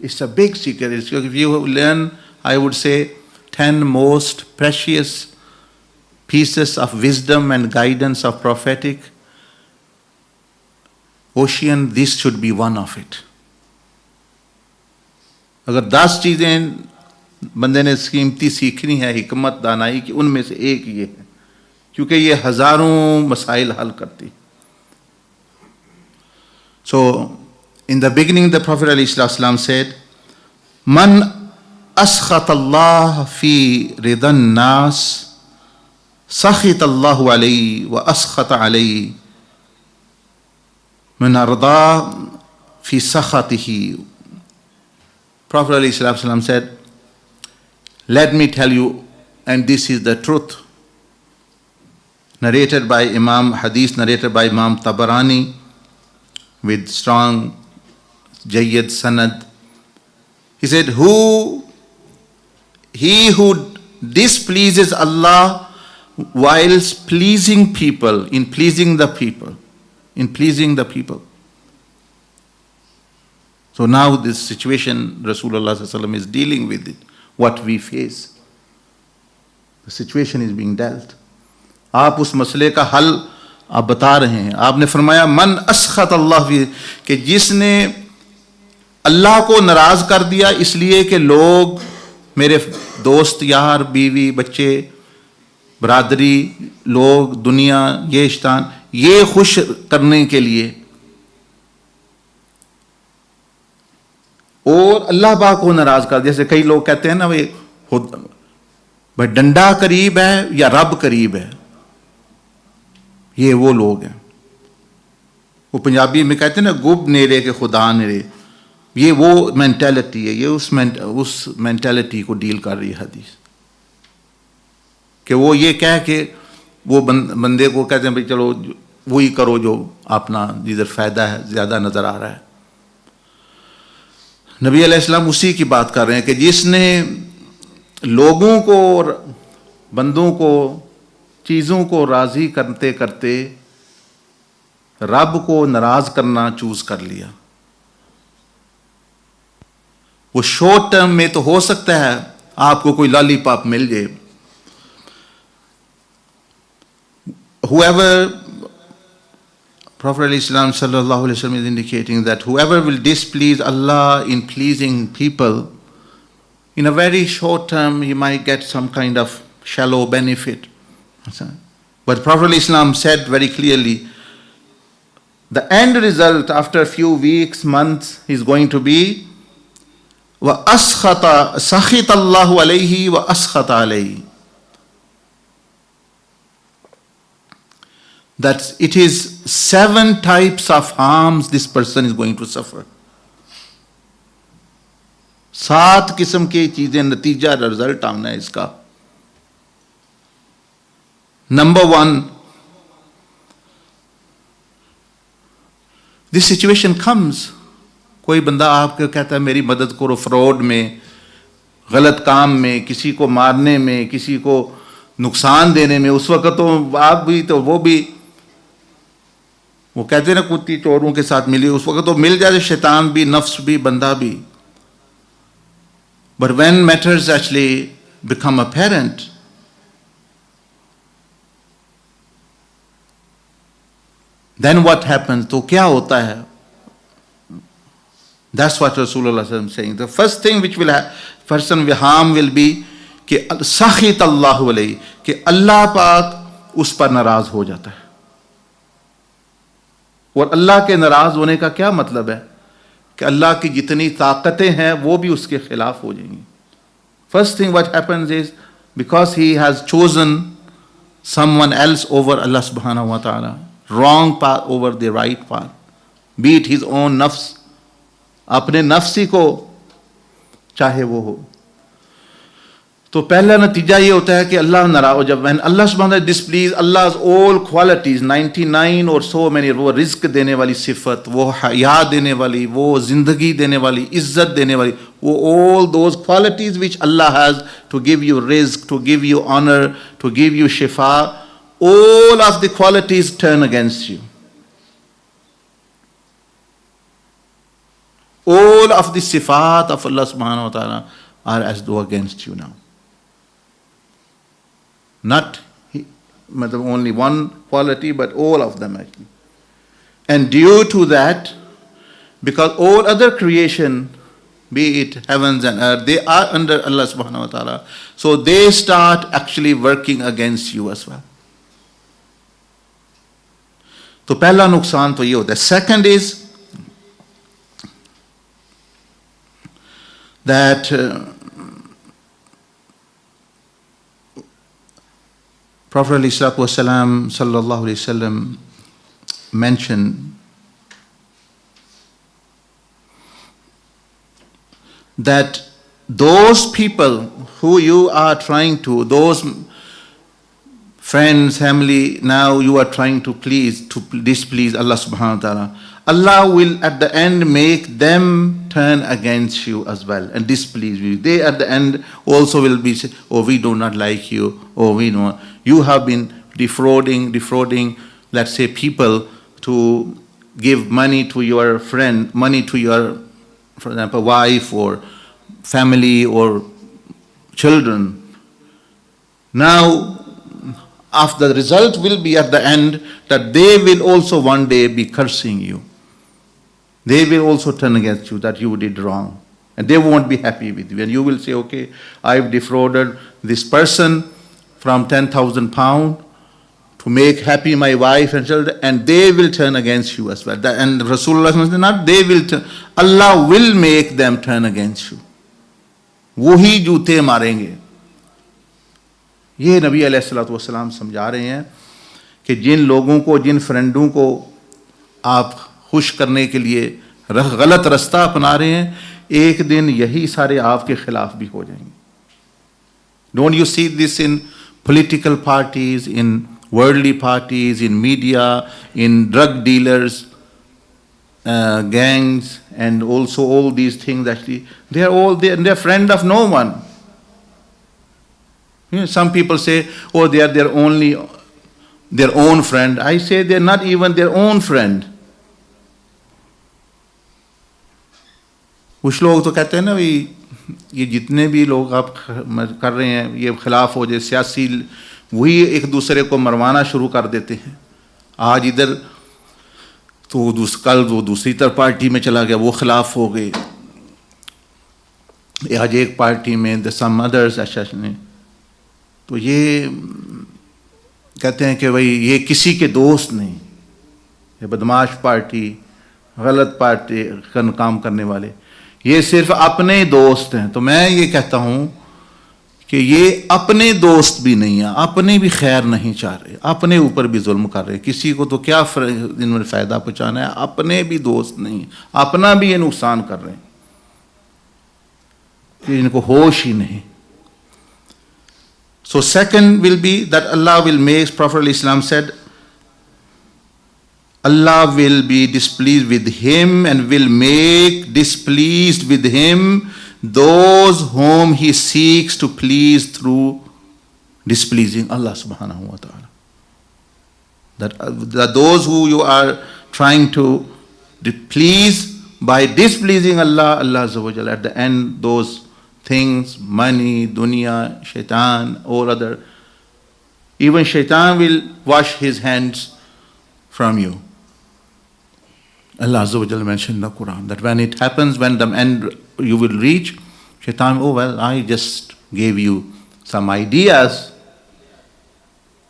It's a big secret. If you learn, I would say, 10 most precious pieces of wisdom and guidance of prophetic ocean, this should be one of it. अगर 10 चीजें बंदे ने कीमती सीखनी है हिकमत दानाई की, उनमें से एक ये है, क्योंकि ये हजारों मसाइल हल करती. So in the beginning the Prophet ﷺ said, Man askhata Allah fi ridan nas sakhita Allahu alayhi wa askhata alayhi man arda fi sakhatihi. Prophet ﷺ said, let me tell you, and this is the truth, narrated by Imam Tabarani with strong Jayyid Sanad. He said, he who displeases Allah whilst pleasing people, in pleasing the people. So now this situation, Rasulullah ﷺ is dealing with it, what we face. The situation is being dealt. आप उस मसले का हल आप बता रहे हैं. आपने फरमाया मन अस्खत अल्लाह, कि जिसने अल्लाह को नाराज कर दिया इसलिए कि लोग, मेरे दोस्त यार बीवी बच्चे बरादरी लोग दुनिया ये शैतान ये खुश करने के लिए, और अल्लाह पाक को नाराज कर. जैसे कई लोग कहते हैं ना, भाई डंडा करीब है या रब करीब है, ये वो लोग हैं. वो पंजाबी में कहते हैं ना, गुब नेरे के खुदा नेरे, ये वो मेंटालिटी है. ये उस मेंटालिटी को डील कर रही है हदीस, कि वो ये कह के वो बंदे को कहते हैं भाई चलो वही करो जो अपना जिधर फायदा है ज्यादा नजर आ रहा है. नबी अलैहिस्सलाम उसी की बात कर रहे हैं कि जिसने लोगों को, बंदों को, चीजों को राजी करते करते रब को नाराज करना चूज कर लिया. वो शॉर्ट टर्म में तो हो सकता है आपको कोई लॉलीपॉप मिल जाए. Whoever, Prophet sallallahu alaihi wasallam is indicating that whoever will displease Allah in pleasing people, in a very short term he might get some kind of shallow benefit. But Prophet ﷺ said very clearly, the end result after a few weeks, months is going to be wa askhata sakhita Allahu alayhi wa askhata alayhi. That it is 7 types of harms this person is going to suffer. 7 किस्म की चीजें नतीजा result आना है इसका. Number 1, this situation comes. कोई बंदा आपको कहता है मेरी मदद करो फ्रॉड में, गलत काम में, किसी को मारने में, किसी को नुकसान देने में. उस वक्त तो आप भी तो वो भी, वो कहते हैं ना कुत्ती चोरों के साथ मिली, उस वक्त तो मिल जाए शैतान भी, नफ्स भी, बंदा भी. But when matters actually become apparent, then what happens? तो क्या होता है? That's what Rasulullah is saying. The first thing which will person will harm will be कि सखीत अल्लाह अलैहि, कि अल्लाह पाक उस पर नाराज हो जाता है. और अल्लाह के नाराज होने का क्या मतलब है? कि अल्लाह की जितनी ताकतें हैं वो भी उसके खिलाफ हो जाएंगी. First thing what happens is, because he has chosen someone else over Allah subhanahu wa ta'ala, wrong path over the right path, be it his own nafs, अपने नफ्सी को चाहे वो हो. तो पहला नतीजा ये होता है कि अल्लाह नाराज, जब when Allah subhanahu wa ta'ala displeased, Allah's all qualities 99 or so many, वो रिज्क देने वाली सिफत, वो हया देने वाली, वो जिंदगी देने वाली, इज्जत देने वाली, वो all those qualities which Allah has to give you rizq, to give you honor, to give you shifa, all of the qualities turn against you. All of the sifat of Allah subhanahu wa ta'ala are as though against you now. Not only one quality, but all of them actually. And due to that, because all other creation, be it heavens and earth, they are under Allah subhanahu wa ta'ala. So they start actually working against you as well. तो पहला नुकसान तो ये होता है. Second is that Prophet ﷺ sallallahu alaihi wasallam mentioned that those people who you are trying to, those friends, family, now you are trying to please, to displease Allah subhanahu wa ta'ala, Allah will at the end make them turn against you as well and displease you. They at the end also will be say, oh, we do not like you, oh, we know. You have been defrauding, let's say, people to give money to your friend, money to your, for example, wife or family or children. Now, after the result will be at the end that they will also one day be cursing you. They will also turn against you that you did wrong. And they won't be happy with you. And you will say, okay, I've defrauded this person from 10,000 pounds to make happy my wife and children, and they will turn against you as well. And Rasulullah said, not they will turn, Allah will make them turn against you. वही जूते मारेंगे. ये नबी अलैहिस्सलाम समझा रहे हैं कि जिन लोगों को, जिन फ्रेंडों को आप खुश करने के लिए गलत रास्ता अपना रहे हैं, एक दिन यही सारे आपके खिलाफ भी हो जाएंगे. Don't you see this in political parties, in worldly parties, in media, in drug dealers, gangs, and also all these things actually, they're friend of no one. You know, some people say, oh, they are their own friend. I say they're not even their own friend. कुछ लोग तो कहते हैं ना भाई ये जितने भी लोग आप कर रहे हैं ये खिलाफ हो जाए सियासी, वही एक दूसरे को मरवाना शुरू कर देते हैं. आज इधर तो कल वो दूसरी तरफ पार्टी में चला गया, वो खिलाफ हो गए. आज एक पार्टी में सम अदर्स ने, तो ये कहते हैं कि भाई ये किसी के दोस्त नहीं, ये बदमाश पार्टी, गलत पार्टी का काम करने वाले, ये सिर्फ अपने दोस्त हैं. तो मैं ये कहता हूँ कि ये अपने दोस्त भी नहीं है, अपने भी खैर नहीं चाह रहे, अपने ऊपर भी जुल्म कर रहे. किसी को तो क्या इन्होंने फ़ायदा पहुँचाना है, अपने भी दोस्त नहीं, अपना भी ये नुकसान कर रहे हैं कि इनको होश ही नहीं. So second will be that Allah will make, Prophet ﷺ said, Allah will be displeased with him and will make displeased with him those whom he seeks to please through displeasing Allah subhanahu wa ta'ala. That those who you are trying to please by displeasing Allah, Allah Azza wa Jalla, at the end those things, money, dunya, shaitan, all other, even shaitan will wash his hands from you. Allah Azza wa Jalla mentioned in the Quran that when it happens, when the end you will reach, shaitan, oh well, I just gave you some ideas.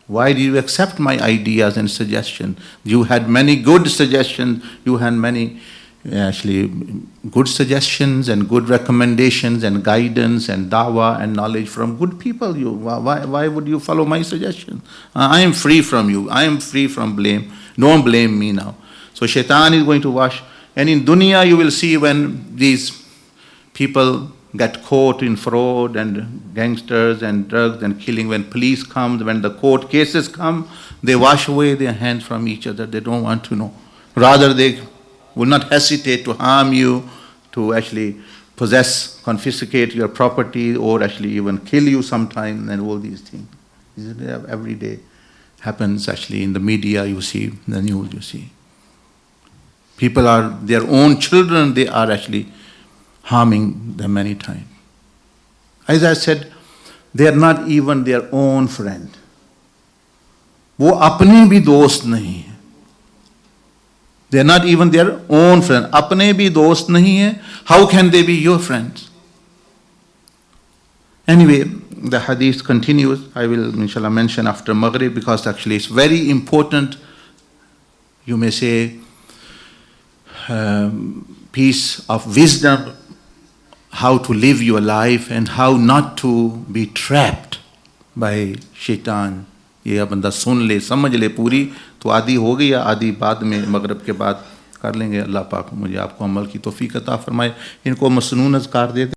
Why did you accept my ideas and suggestions? You had many good suggestions, you had many actually good suggestions and good recommendations and guidance and dawah and knowledge from good people. Why would you follow my suggestion? I am free from you. I am free from blame. Don't blame me now. So shaitan is going to wash. And in dunya you will see when these people get caught in fraud and gangsters and drugs and killing, when police come, when the court cases come, they wash away their hands from each other. They don't want to know. Rather they will not hesitate to harm you, to actually possess, confiscate your property, or actually even kill you sometime, and all these things. Every day happens actually in the media, you see, in the news you see. People are their own children, they are actually harming them many times. As I said, they are not even their own friend. वो अपने भी दोस्त नहीं है. They are not even their own friend. अपने भी दोस्त नहीं है. How can they be your friends? Anyway, the hadith continues. I will inshallah mention after Maghrib because actually it's very important. You may say piece of wisdom, how to live your life and how not to be trapped by shaitan. ये बंदा सुन ले, समझ ले पूरी, तो आधी हो गई, या आधी बाद में मगरिब के बाद कर लेंगे. अल्लाह पाक मुझे आपको अमल की तौफीक अता फरमाए. इनको मसनून अज़कार दे.